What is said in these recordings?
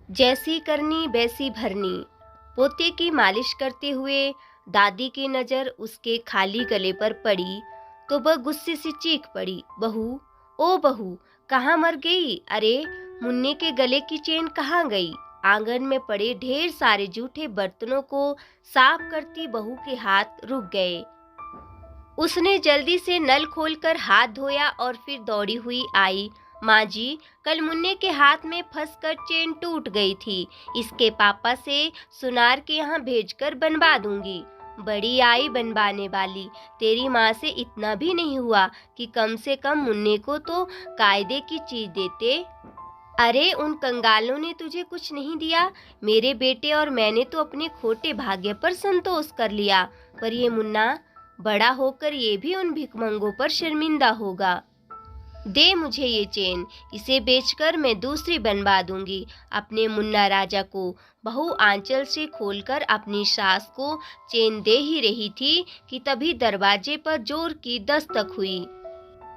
जैसी करनी वैसी भरनी। पोते की मालिश करते हुए दादी की नज़र उसके खाली गले पर पड़ी तो वह गुस्से से चीख पड़ी, बहू, ओ बहू, कहाँ मर गई? अरे मुन्ने के गले की चेन कहाँ गई? आंगन में पड़े ढेर सारे जूठे बर्तनों को साफ करती बहू के हाथ रुक गए। उसने जल्दी से नल खोलकर हाथ धोया और फिर दौड़ी हुई आई। माँ जी, कल मुन्ने के हाथ में फंसकर चेन टूट गई थी। इसके पापा से सुनार के यहाँ भेजकर बनवा दूंगी। बड़ी आई बनवाने वाली। तेरी माँ से इतना भी नहीं हुआ कि कम से कम मुन्ने को तो कायदे की चीज देते। अरे उन कंगालों ने तुझे कुछ नहीं दिया। मेरे बेटे और मैंने तो अपने खोटे भाग्य पर संतोष कर लिया, पर ये मुन्ना बड़ा होकर ये भी उन भिखमंगों पर शर्मिंदा होगा। दे मुझे ये चेन, इसे बेचकर मैं दूसरी बनवा दूंगी। अपने मुन्ना राजा को बहू आंचल से खोलकर अपनी सास को चेन दे ही रही थी कि तभी दरवाजे पर जोर की दस्तक हुई।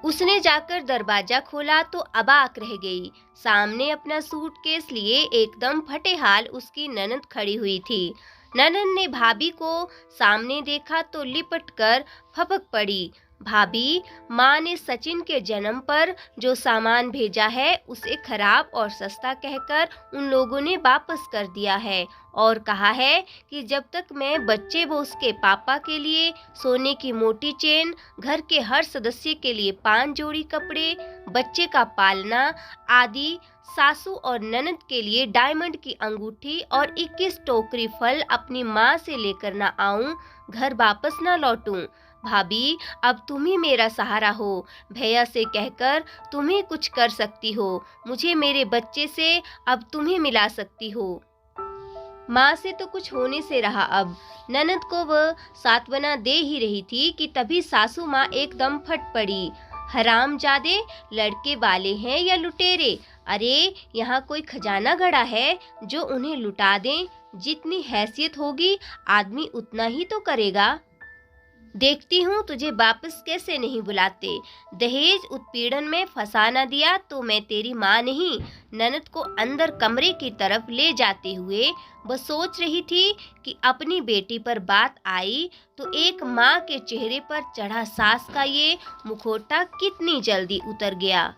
उसने जाकर दरवाजा खोला तो अबाक रह गई। सामने अपना सूटकेस लिए एकदम फटे हाल उसकी ननद खड़ी हुई थी। ननद ने भाभी को सामने देखा तो लिपट कर फपक पड़ी। भाभी, माँ ने सचिन के जन्म पर जो सामान भेजा है उसे खराब और सस्ता कहकर उन लोगों ने वापस कर दिया है और कहा है कि जब तक मैं बच्चे व उसके पापा के लिए सोने की मोटी चेन, घर के हर सदस्य के लिए 5 जोड़ी कपड़े, बच्चे का पालना आदि, सासू और ननद के लिए डायमंड की अंगूठी और 21 टोकरी फल अपनी माँ से लेकर ना आऊं, घर वापस ना लौटूं। भाभी, अब तुम ही मेरा सहारा हो। भैया से कहकर तुम ही कुछ कर सकती हो। मुझे मेरे बच्चे से अब तुम ही मिला सकती हो। माँ से तो कुछ होने से रहा। अब ननद को वह सांत्वना दे ही रही थी कि तभी सासू माँ एकदम फट पड़ी। हरामजादे, लड़के वाले हैं या लुटेरे? अरे यहाँ कोई खजाना गड़ा है जो उन्हें लुटा दें। जितनी हैसियत होगी आदमी उतना ही तो करेगा। देखती हूँ तुझे वापस कैसे नहीं बुलाते। दहेज उत्पीड़न में फंसा न दिया तो मैं तेरी माँ नहीं। ननद को अंदर कमरे की तरफ ले जाते हुए वह सोच रही थी कि अपनी बेटी पर बात आई तो एक माँ के चेहरे पर चढ़ा सास का ये मुखौटा कितनी जल्दी उतर गया।